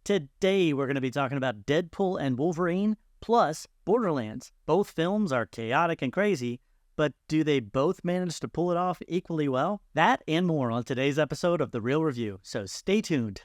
Today, we're going to be talking about Deadpool and Wolverine plus Borderlands. Both films are chaotic and crazy, but do they both manage to pull it off equally well? That and more on today's episode of The Real Review, so stay tuned.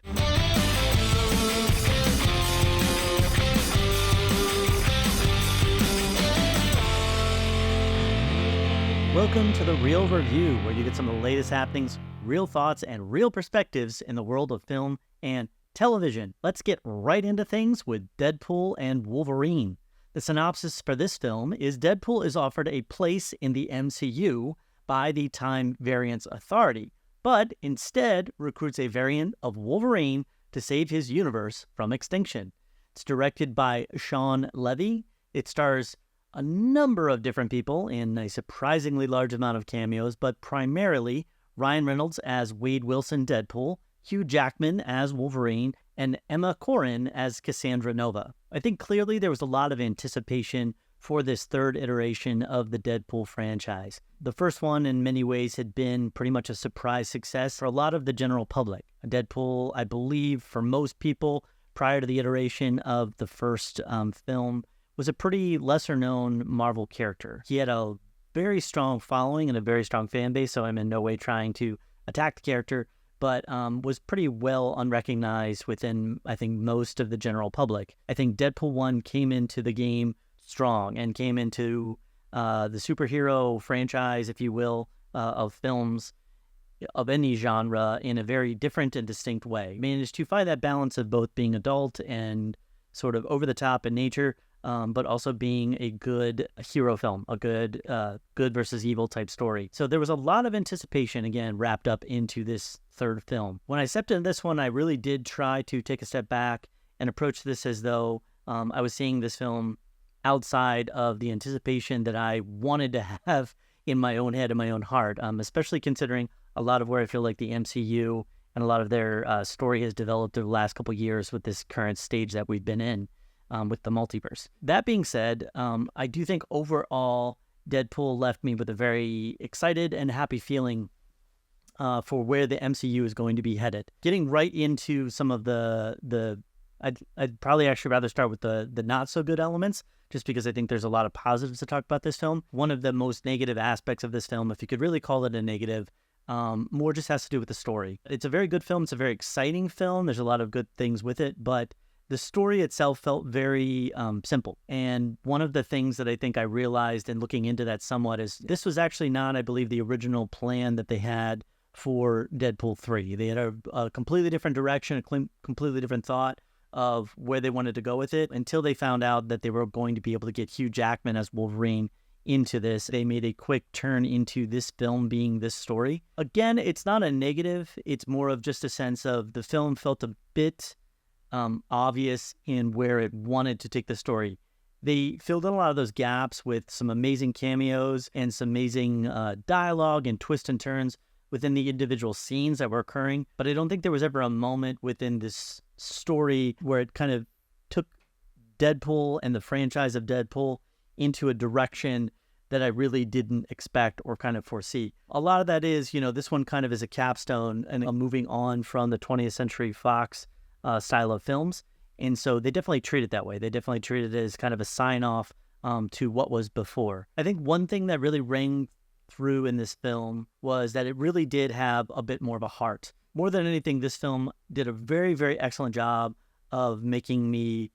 Welcome to The Real Review, where you get some of the latest happenings, real thoughts, and real perspectives in the world of film and television. Let's get right into things with Deadpool and Wolverine. The synopsis for this film is Deadpool is offered a place in the MCU by the Time Variance Authority, but instead recruits a variant of Wolverine to save his universe from extinction. It's directed by Sean Levy. It stars a number of different people in a surprisingly large amount of cameos, but primarily Ryan Reynolds as Wade Wilson Deadpool, Hugh Jackman as Wolverine, and Emma Corrin as Cassandra Nova. I think clearly there was a lot of anticipation for this third iteration of the Deadpool franchise. The first one, in many ways, had been pretty much a surprise success for a lot of the general public. Deadpool, I believe, for most people, prior to the iteration of the first film, was a pretty lesser-known Marvel character. He had a very strong following and a very strong fan base, so I'm in no way trying to attack the character, but was pretty well unrecognized within, I think, most of the general public. I think Deadpool 1 came into the game strong and came into the superhero franchise, if you will, of films of any genre in a very different and distinct way. Managed to find that balance of both being adult and sort of over-the-top in nature, but also being a good hero film, a good versus evil type story. So there was a lot of anticipation, again, wrapped up into this third film. When I stepped into this one, I really did try to take a step back and approach this as though I was seeing this film outside of the anticipation that I wanted to have in my own head and my own heart, especially considering a lot of where I feel like the MCU and a lot of their story has developed over the last couple of years with this current stage that we've been in. With the multiverse. That being said, I do think overall Deadpool left me with a very excited and happy feeling for where the MCU is going to be headed. Getting right into some of I'd probably actually rather start with the not so good elements, just because I think there's a lot of positives to talk about this film. One of the most negative aspects of this film, if you could really call it a negative, more just has to do with the story. It's a very good film. It's a very exciting film. There's a lot of good things with it, but the story itself felt very simple. And one of the things that I think I realized in looking into that somewhat is this was actually not, I believe, the original plan that they had for Deadpool 3. They had a completely different direction, a completely different thought of where they wanted to go with it until they found out that they were going to be able to get Hugh Jackman as Wolverine into this. They made a quick turn into this film being this story. Again, it's not a negative. It's more of just a sense of the film felt a bit obvious in where it wanted to take the story. They filled in a lot of those gaps with some amazing cameos and some amazing dialogue and twists and turns within the individual scenes that were occurring. But I don't think there was ever a moment within this story where it kind of took Deadpool and the franchise of Deadpool into a direction that I really didn't expect or kind of foresee. A lot of that is, this one kind of is a capstone and moving on from the 20th Century Fox style of films. And so they definitely treat it that way. They definitely treat it as kind of a sign-off to what was before. I think one thing that really rang through in this film was that it really did have a bit more of a heart. More than anything, this film did a very, very excellent job of making me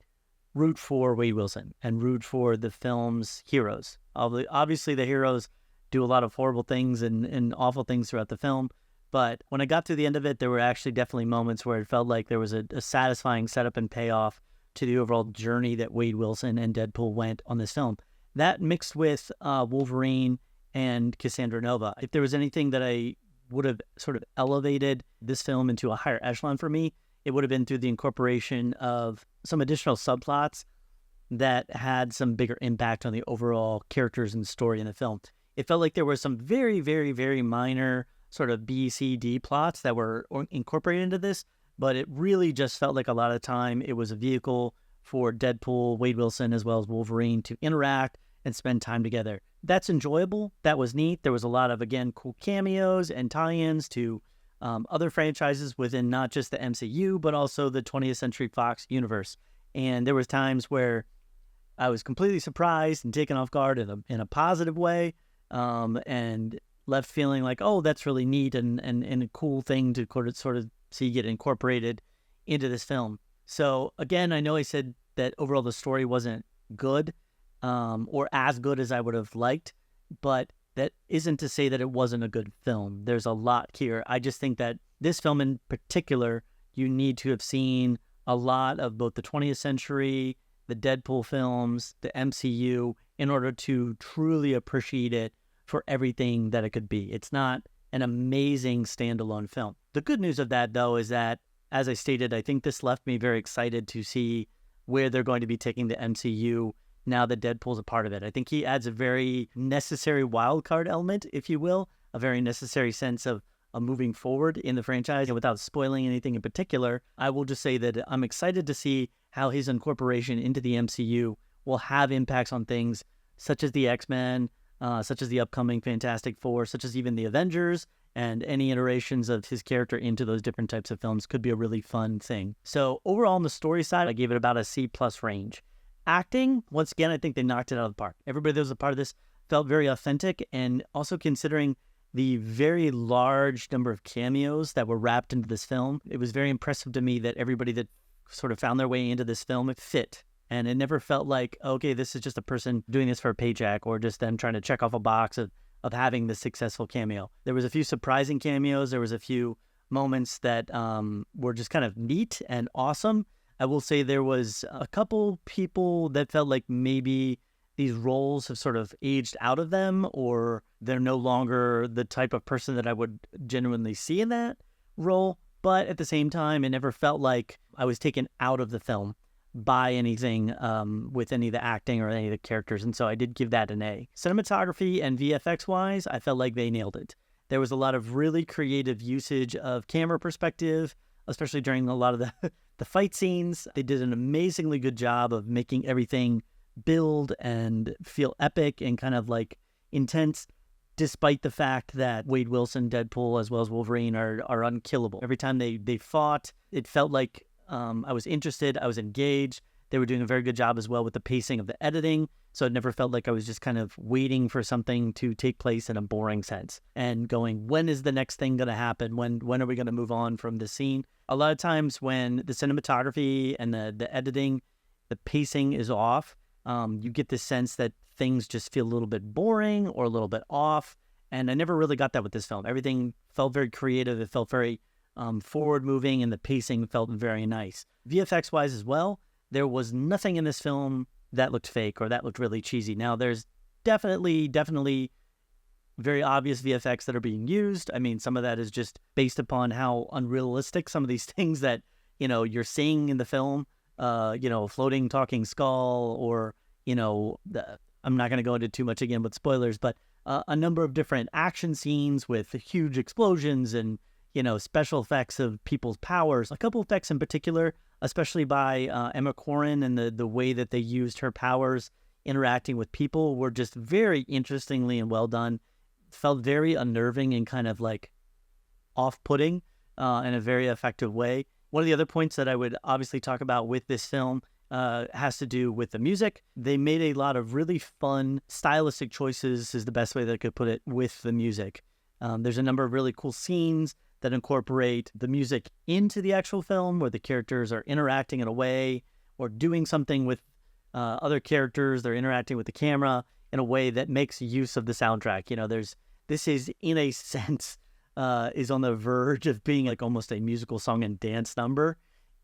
root for Wade Wilson and root for the film's heroes. Obviously, the heroes do a lot of horrible things and awful things throughout the film. But when I got to the end of it, there were actually definitely moments where it felt like there was a satisfying setup and payoff to the overall journey that Wade Wilson and Deadpool went on this film. That mixed with Wolverine and Cassandra Nova. If there was anything that I would have sort of elevated this film into a higher echelon for me, it would have been through the incorporation of some additional subplots that had some bigger impact on the overall characters and story in the film. It felt like there were some very, very, very minor sort of B, C, D plots that were incorporated into this, but it really just felt like a lot of time it was a vehicle for Deadpool, Wade Wilson, as well as Wolverine to interact and spend time together. That's enjoyable. That was neat. There was a lot of, again, cool cameos and tie-ins to other franchises within not just the MCU, but also the 20th Century Fox universe. And there was times where I was completely surprised and taken off guard in a positive way, and left feeling like, oh, that's really neat and a cool thing to sort of see get incorporated into this film. So again, I know I said that overall the story wasn't good, or as good as I would have liked, but that isn't to say that it wasn't a good film. There's a lot here. I just think that this film in particular, you need to have seen a lot of both the 20th century, the Deadpool films, the MCU, in order to truly appreciate it for everything that it could be. It's not an amazing standalone film. The good news of that, though, is that, as I stated, I think this left me very excited to see where they're going to be taking the MCU now that Deadpool's a part of it. I think he adds a very necessary wildcard element, if you will, a very necessary sense of moving forward in the franchise. And without spoiling anything in particular, I will just say that I'm excited to see how his incorporation into the MCU will have impacts on things such as the X-Men, such as the upcoming Fantastic Four, such as even the Avengers, and any iterations of his character into those different types of films could be a really fun thing. So overall on the story side, I gave it about a C+ range. Acting, once again, I think they knocked it out of the park. Everybody that was a part of this felt very authentic, and also considering the very large number of cameos that were wrapped into this film, it was very impressive to me that everybody that sort of found their way into this film, it fit. And it never felt like, okay, this is just a person doing this for a paycheck or just them trying to check off a box of having this successful cameo. There was a few surprising cameos. There was a few moments that were just kind of neat and awesome. I will say there was a couple people that felt like maybe these roles have sort of aged out of them, or they're no longer the type of person that I would genuinely see in that role. But at the same time, it never felt like I was taken out of the film by anything with any of the acting or any of the characters. And so I did give that an A. Cinematography and VFX-wise, I felt like they nailed it. There was a lot of really creative usage of camera perspective, especially during a lot of the fight scenes. They did an amazingly good job of making everything build and feel epic and kind of like intense, despite the fact that Wade Wilson, Deadpool, as well as Wolverine are unkillable. Every time they fought, it felt like I was interested, I was engaged. They were doing a very good job as well with the pacing of the editing, so it never felt like I was just kind of waiting for something to take place in a boring sense and going, when is the next thing going to happen? When are we going to move on from the scene? A lot of times when the cinematography and the editing, the pacing is off, you get this sense that things just feel a little bit boring or a little bit off, and I never really got that with this film. Everything felt very creative. It felt very forward-moving, and the pacing felt very nice. VFX-wise as well, there was nothing in this film that looked fake or that looked really cheesy. Now, there's definitely very obvious VFX that are being used. I mean, some of that is just based upon how unrealistic some of these things that, you're seeing in the film, floating, talking skull, or, I'm not going to go into too much again with spoilers, but a number of different action scenes with huge explosions and, special effects of people's powers. A couple effects in particular, especially by Emma Corrin, and the way that they used her powers interacting with people were just very interestingly and well done. Felt very unnerving and kind of like off-putting in a very effective way. One of the other points that I would obviously talk about with this film has to do with the music. They made a lot of really fun stylistic choices, is the best way that I could put it, with the music. There's a number of really cool scenes that incorporate the music into the actual film, where the characters are interacting in a way or doing something with other characters. They're interacting with the camera in a way that makes use of the soundtrack. This is, in a sense, is on the verge of being like almost a musical song and dance number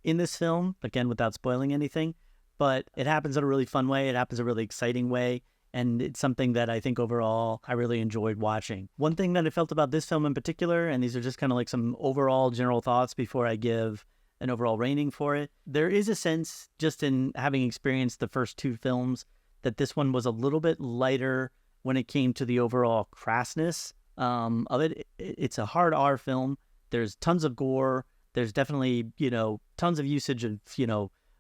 in this film, again, without spoiling anything. But it happens in a really fun way. It happens in a really exciting way. And it's something that I think overall I really enjoyed watching. One thing that I felt about this film in particular, and these are just kind of like some overall general thoughts before I give an overall rating for it, there is a sense, just in having experienced the first two films, that this one was a little bit lighter when it came to the overall crassness of it. It's a hard R film. There's tons of gore. There's definitely, tons of usage of,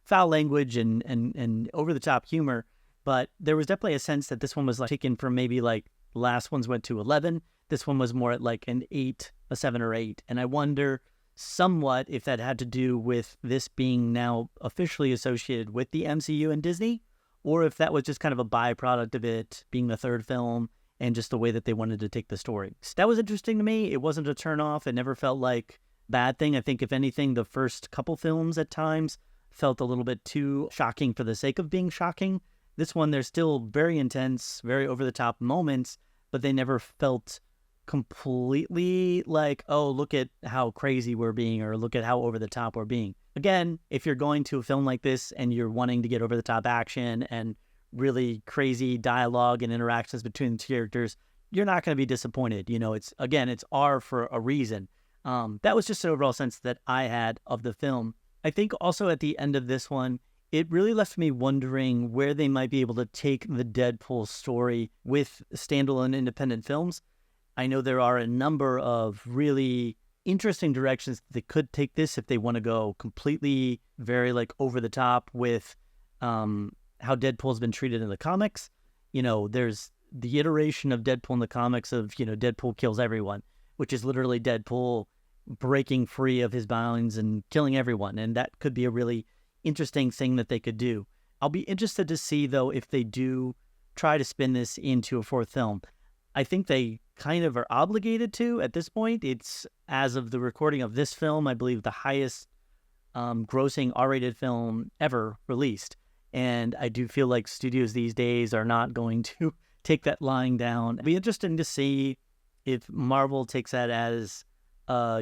foul language and over-the-top humor. But there was definitely a sense that this one was like taken from maybe like the last ones went to 11. This one was more at like an 8, a 7 or 8. And I wonder somewhat if that had to do with this being now officially associated with the MCU and Disney, or if that was just kind of a byproduct of it being the third film and just the way that they wanted to take the story. So that was interesting to me. It wasn't a turnoff. It never felt like a bad thing. I think, if anything, the first couple films at times felt a little bit too shocking for the sake of being shocking. This one, there's still very intense, very over-the-top moments, but they never felt completely like, oh, look at how crazy we're being, or look at how over-the-top we're being. Again, if you're going to a film like this and you're wanting to get over-the-top action and really crazy dialogue and interactions between the characters, you're not going to be disappointed. You know, it's R for a reason. That was just an overall sense that I had of the film. I think also at the end of this one, it really left me wondering where they might be able to take the Deadpool story with standalone independent films. I know there are a number of really interesting directions they could take this if they want to go completely very like over the top with how Deadpool's been treated in the comics. You know, there's the iteration of Deadpool in the comics of, you know, Deadpool kills everyone, which is literally Deadpool breaking free of his bonds and killing everyone. And that could be a really interesting thing that they could do. I'll be interested to see, though, if they do try to spin this into a fourth film. I think they kind of are obligated to at this point. It's, as of the recording of this film, I believe the highest grossing R-rated film ever released. And I do feel like studios these days are not going to take that lying down. It'll be interesting to see if Marvel takes that as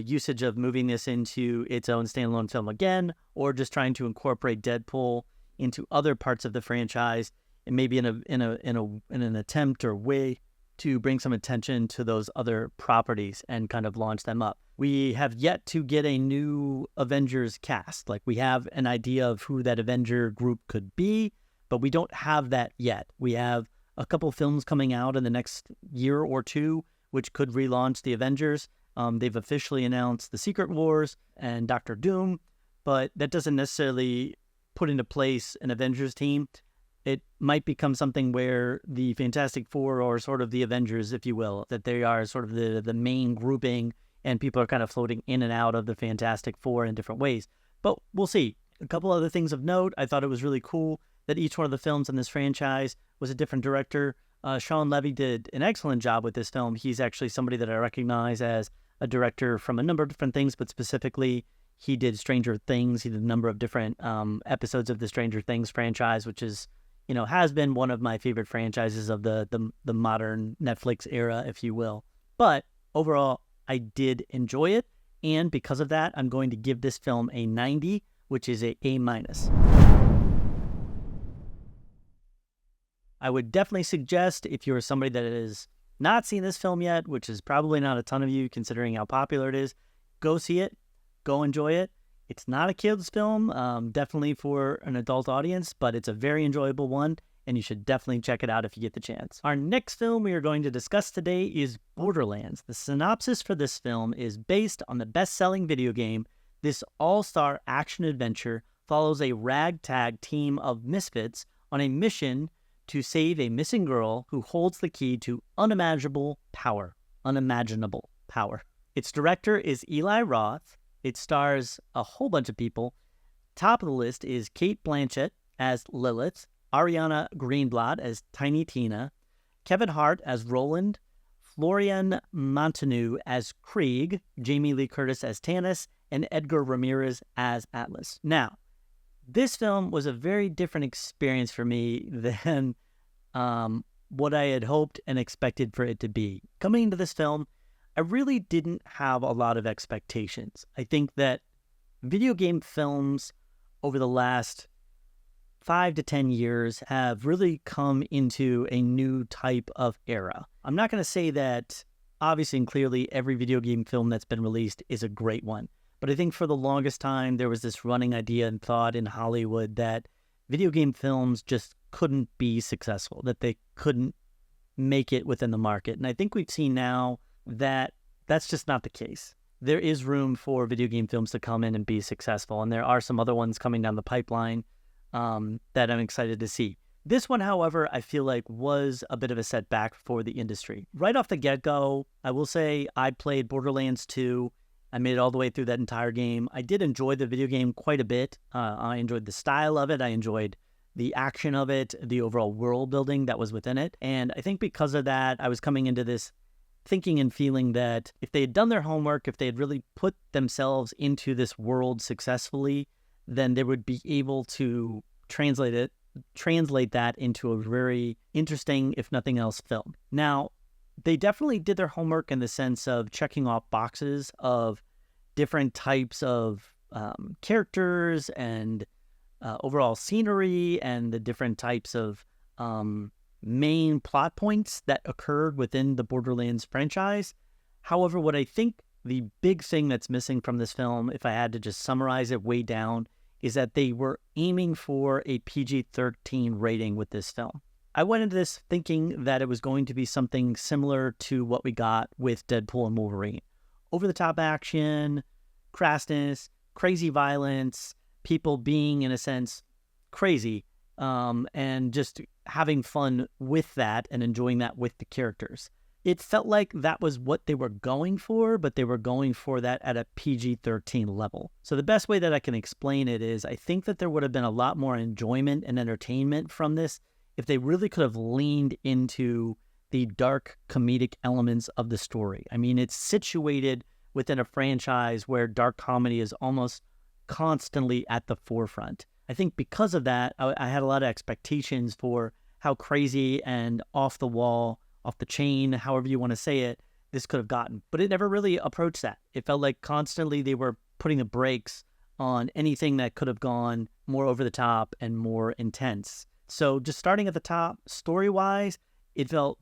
usage of moving this into its own standalone film again, or just trying to incorporate Deadpool into other parts of the franchise, and maybe in an attempt or way to bring some attention to those other properties and kind of launch them up. We have yet to get a new Avengers cast. Like, we have an idea of who that Avenger group could be, but we don't have that yet. We have a couple films coming out in the next year or two, which could relaunch the Avengers. They've officially announced the Secret Wars and Doctor Doom, but that doesn't necessarily put into place an Avengers team. It might become something where the Fantastic Four are sort of the Avengers, if you will, that they are sort of the main grouping, and people are kind of floating in and out of the Fantastic Four in different ways. But we'll see. A couple other things of note. I thought it was really cool that each one of the films in this franchise was a different director. Sean Levy did an excellent job with this film. He's actually somebody that I recognize as a director from a number of different things, but specifically he did Stranger Things. He did a number of different episodes of the Stranger Things franchise, which is, you know, has been one of my favorite franchises of the modern Netflix era, if you will. But overall, I did enjoy it, and because of that, I'm going to give this film a 90, which is a A-. I would definitely suggest, if you're somebody that has not seen this film yet, which is probably not a ton of you considering how popular it is, go see it, go enjoy it. It's not a kid's film, definitely for an adult audience, but it's a very enjoyable one, and you should definitely check it out if you get the chance. Our next film we are going to discuss today is Borderlands. The synopsis for this film is based on the best-selling video game. This all-star action-adventure follows a ragtag team of misfits on a mission to save a missing girl who holds the key to unimaginable power. Unimaginable power. Its director is Eli Roth. It stars a whole bunch of people. Top of the list is Cate Blanchett as Lilith, Ariana Greenblatt as Tiny Tina, Kevin Hart as Roland, Florian Montaño as Krieg, Jamie Lee Curtis as Tannis, and Edgar Ramirez as Atlas. Now, this film was a very different experience for me than what I had hoped and expected for it to be. Coming into this film, I really didn't have a lot of expectations. I think that video game films over the last 5 to 10 years have really come into a new type of era. I'm not going to say that obviously and clearly every video game film that's been released is a great one, but I think for the longest time there was this running idea and thought in Hollywood that video game films just couldn't be successful, that they couldn't make it within the market. And I think we've seen now that that's just not the case. There is room for video game films to come in and be successful, and there are some other ones coming down the pipeline that I'm excited to see. This one, however, I feel like was a bit of a setback for the industry. Right off the get-go, I will say I played Borderlands 2. I made it all the way through that entire game. I did enjoy the video game quite a bit. I enjoyed the style of it. I enjoyed the action of it, the overall world building that was within it. And I think because of that, I was coming into this thinking and feeling that if they had done their homework, if they had really put themselves into this world successfully, then they would be able to translate that into a very interesting, if nothing else, film. Now, they definitely did their homework in the sense of checking off boxes of different types of characters and overall scenery and the different types of main plot points that occurred within the Borderlands franchise. However, what I think the big thing that's missing from this film, if I had to just summarize it way down, is that they were aiming for a PG-13 rating with this film. I went into this thinking that it was going to be something similar to what we got with Deadpool and Wolverine. Over-the-top action, crassness, crazy violence, people being, in a sense, crazy, and just having fun with that and enjoying that with the characters. It felt like that was what they were going for, but they were going for that at a PG-13 level. So the best way that I can explain it is I think that there would have been a lot more enjoyment and entertainment from this if they really could have leaned into the dark comedic elements of the story. I mean, it's situated within a franchise where dark comedy is almost constantly at the forefront. I think because of that, I had a lot of expectations for how crazy and off the wall, off the chain, however you want to say it, this could have gotten. But it never really approached that. It felt like constantly they were putting the brakes on anything that could have gone more over the top and more intense. So just starting at the top, story-wise, it felt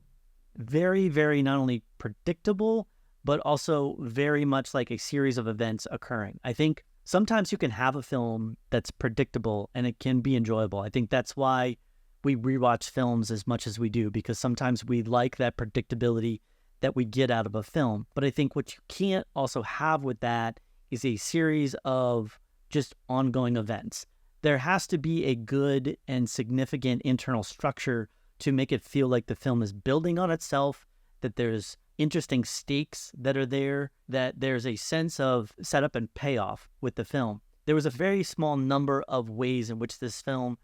very, very not only predictable, but also very much like a series of events occurring. I think sometimes you can have a film that's predictable and it can be enjoyable. I think that's why we rewatch films as much as we do, because sometimes we like that predictability that we get out of a film. But I think what you can't also have with that is a series of just ongoing events. There has to be a good and significant internal structure to make it feel like the film is building on itself, that there's interesting stakes that are there, that there's a sense of setup and payoff with the film. There was a very small number of ways in which this film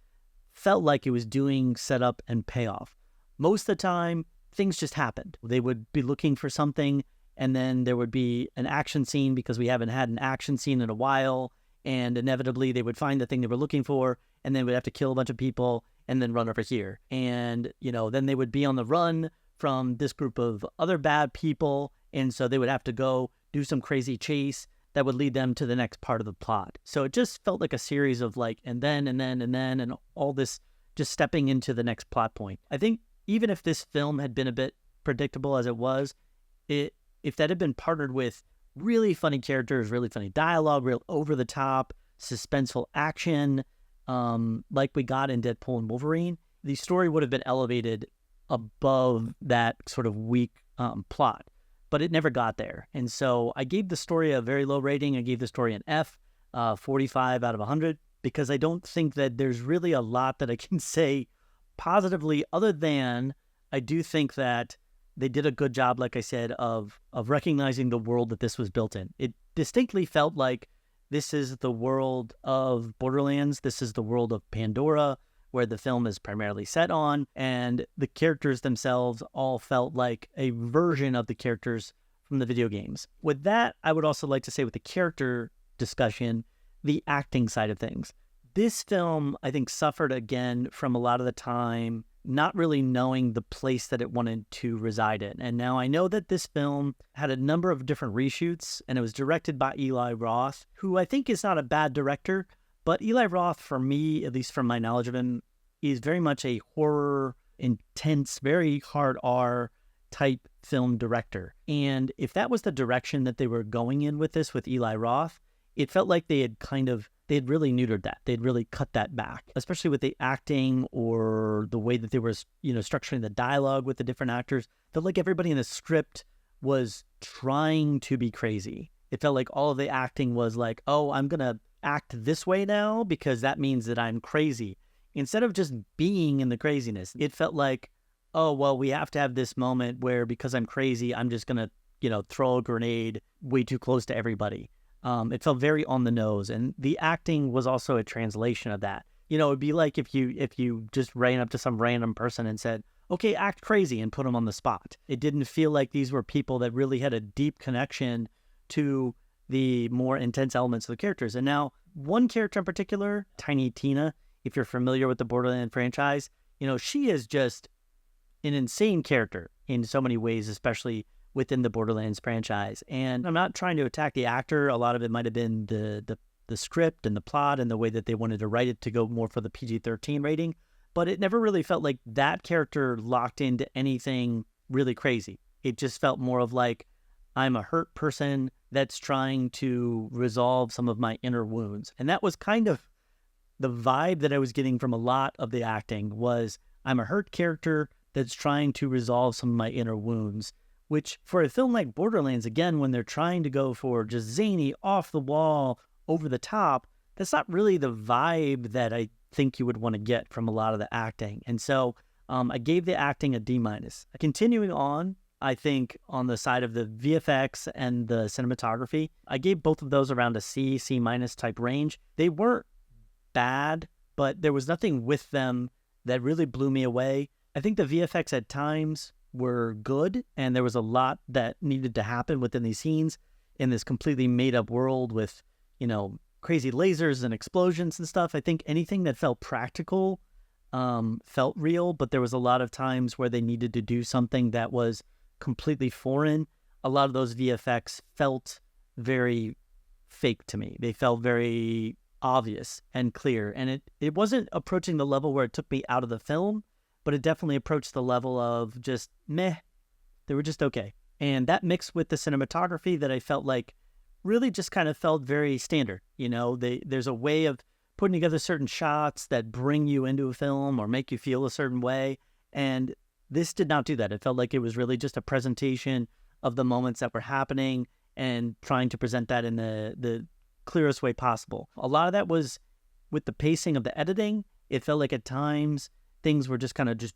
felt like it was doing setup and payoff. Most of the time, things just happened. They would be looking for something, and then there would be an action scene because we haven't had an action scene in a while, and inevitably they would find the thing they were looking for, and then we'd have to kill a bunch of people and then run over here. And, then they would be on the run from this group of other bad people, and so they would have to go do some crazy chase that would lead them to the next part of the plot. So it just felt like a series of and all this just stepping into the next plot point. I think even if this film had been a bit predictable as it was, if that had been partnered with really funny characters, really funny dialogue, real over-the-top, suspenseful action, like we got in Deadpool and Wolverine, the story would have been elevated above that sort of weak plot. But it never got there. And so I gave the story a very low rating. I gave the story an F, 45 out of 100, because I don't think that there's really a lot that I can say positively, other than I do think that they did a good job, like I said, of recognizing the world that this was built in. It distinctly felt like this is the world of Borderlands. This is the world of Pandora, where the film is primarily set on, and the characters themselves all felt like a version of the characters from the video games. With that, I would also like to say with the character discussion, the acting side of things. This film, I think, suffered again from a lot of the time not really knowing the place that it wanted to reside in. And now I know that this film had a number of different reshoots, and it was directed by Eli Roth, who I think is not a bad director, but Eli Roth, for me, at least from my knowledge of him, is very much a horror, intense, very hard R type film director. And if that was the direction that they were going in with this with Eli Roth, it felt like they had really neutered that. They'd really cut that back, especially with the acting or the way that they were, structuring the dialogue with the different actors. It felt like everybody in the script was trying to be crazy. It felt like all of the acting was like, oh, I'm going to act this way now because that means that I'm crazy. instead of just being in the craziness, it felt like, oh, well, we have to have this moment where because I'm crazy, I'm just going to, throw a grenade way too close to everybody. It felt very on the nose. And the acting was also a translation of that. It'd be like if you just ran up to some random person and said, okay, act crazy, and put them on the spot. It didn't feel like these were people that really had a deep connection to the more intense elements of the characters. And now one character in particular, Tiny Tina, if you're familiar with the Borderlands franchise, she is just an insane character in so many ways, especially within the Borderlands franchise. And I'm not trying to attack the actor. A lot of it might have been the script and the plot and the way that they wanted to write it to go more for the PG-13 rating. But it never really felt like that character locked into anything really crazy. It just felt more of like, I'm a hurt person that's trying to resolve some of my inner wounds. And that was kind of the vibe that I was getting from a lot of the acting was, I'm a hurt character that's trying to resolve some of my inner wounds, which for a film like Borderlands, again, when they're trying to go for just zany, off the wall, over the top, that's not really the vibe that I think you would want to get from a lot of the acting. And so I gave the acting a D-. Continuing on, I think on the side of the VFX and the cinematography, I gave both of those around a C, C- type range. They weren't bad, but there was nothing with them that really blew me away. I think the VFX at times were good, and there was a lot that needed to happen within these scenes in this completely made-up world with, crazy lasers and explosions and stuff. I think anything that felt practical felt real, but there was a lot of times where they needed to do something that was completely foreign. A lot of those VFX felt very fake to me. They felt very obvious and clear, and it wasn't approaching the level where it took me out of the film, but it definitely approached the level of just meh. They were just okay. And that mixed with the cinematography that I felt like really just kind of felt very standard. There's a way of putting together certain shots that bring you into a film or make you feel a certain way. And this did not do that. It felt like it was really just a presentation of the moments that were happening and trying to present that in the clearest way possible. A lot of that was with the pacing of the editing. It felt like at times things were just kind of just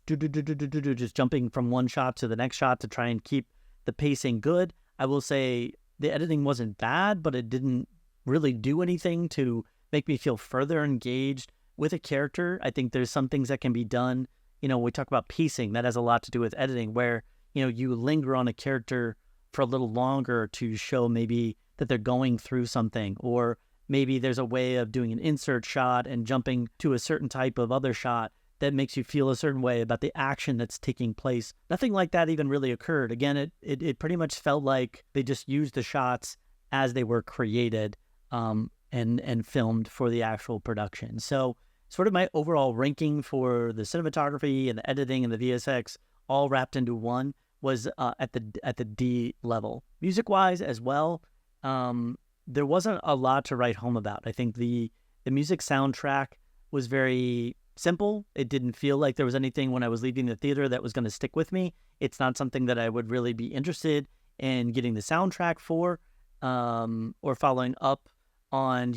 jumping from one shot to the next shot to try and keep the pacing good. I will say the editing wasn't bad, but it didn't really do anything to make me feel further engaged with a character. I think there's some things that can be done. When we talk about pacing, that has a lot to do with editing, where, you linger on a character for a little longer to show maybe that they're going through something, or maybe there's a way of doing an insert shot and jumping to a certain type of other shot that makes you feel a certain way about the action that's taking place. Nothing like that even really occurred. Again, it pretty much felt like they just used the shots as they were created and filmed for the actual production. So sort of my overall ranking for the cinematography and the editing and the VSX all wrapped into one was at the D level. Music-wise as well, there wasn't a lot to write home about. I think the music soundtrack was very simple. It didn't feel like there was anything when I was leaving the theater that was going to stick with me. It's not something that I would really be interested in getting the soundtrack for, or following up on,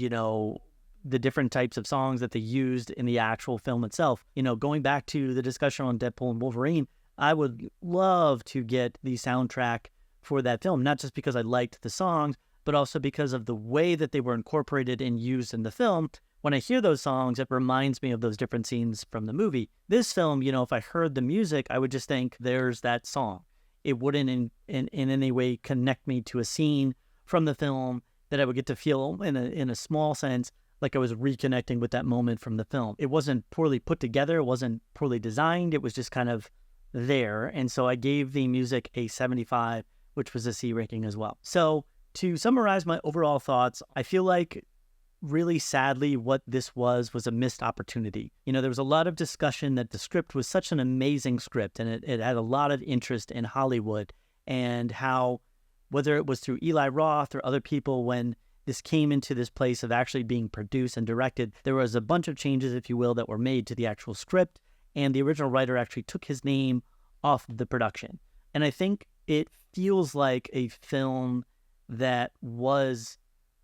the different types of songs that they used in the actual film itself. Going back to the discussion on Deadpool and Wolverine, I would love to get the soundtrack for that film, not just because I liked the songs, but also because of the way that they were incorporated and used in the film. When I hear those songs, it reminds me of those different scenes from the movie. This film, if I heard the music, I would just think, there's that song. It wouldn't in any way connect me to a scene from the film that I would get to feel in a small sense like I was reconnecting with that moment from the film. It wasn't poorly put together. It wasn't poorly designed. It was just kind of there. And so I gave the music a 75, which was a C ranking as well. So to summarize my overall thoughts, I feel like really sadly what this was a missed opportunity. There was a lot of discussion that the script was such an amazing script, and it had a lot of interest in Hollywood, and how, whether it was through Eli Roth or other people, when this came into this place of actually being produced and directed, there was a bunch of changes, if you will, that were made to the actual script, and the original writer actually took his name off of the production. And I think it feels like a film that was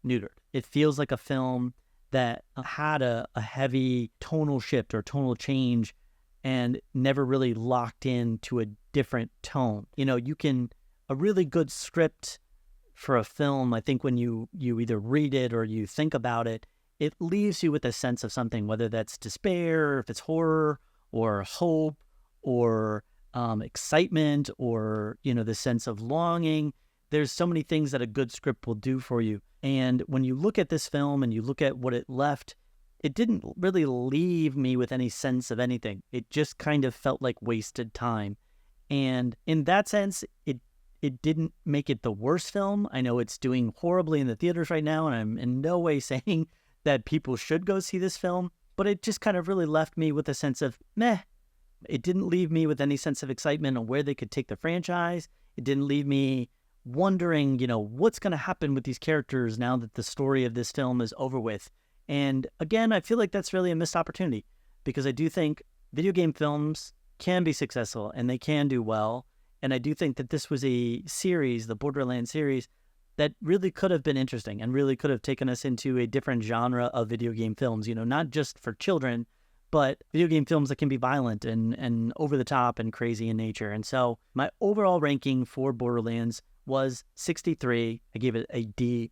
neutered. It feels like a film that had a heavy tonal shift or tonal change and never really locked into a different tone. A really good script for a film, I think when you either read it or you think about it, it leaves you with a sense of something, whether that's despair, if it's horror, or hope, or excitement, or, the sense of longing. There's so many things that a good script will do for you. And when you look at this film and you look at what it left, it didn't really leave me with any sense of anything. It just kind of felt like wasted time. And in that sense, it didn't make it the worst film. I know it's doing horribly in the theaters right now, and I'm in no way saying that people should go see this film, but it just kind of really left me with a sense of meh. It didn't leave me with any sense of excitement on where they could take the franchise. It didn't leave me wondering, what's going to happen with these characters now that the story of this film is over with. And again, I feel like that's really a missed opportunity, because I do think video game films can be successful and they can do well. And I do think that this was a series, the Borderlands series, that really could have been interesting and really could have taken us into a different genre of video game films, not just for children, but video game films that can be violent and over the top and crazy in nature. And so my overall ranking for Borderlands was 63. I gave it a D-.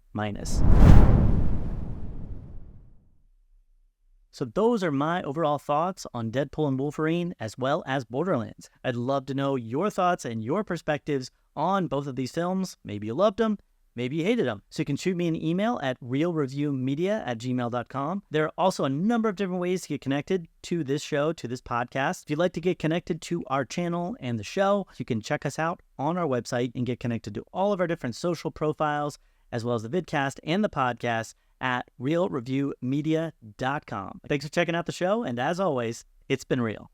So those are my overall thoughts on Deadpool and Wolverine, as well as Borderlands. I'd love to know your thoughts and your perspectives on both of these films. Maybe you loved them, maybe you hated them. So you can shoot me an email at realreviewmedia@gmail.com. There are also a number of different ways to get connected to this show, to this podcast. If you'd like to get connected to our channel and the show, you can check us out on our website and get connected to all of our different social profiles, as well as the vidcast and the podcast at realreviewmedia.com. Thanks for checking out the show, and as always, it's been real.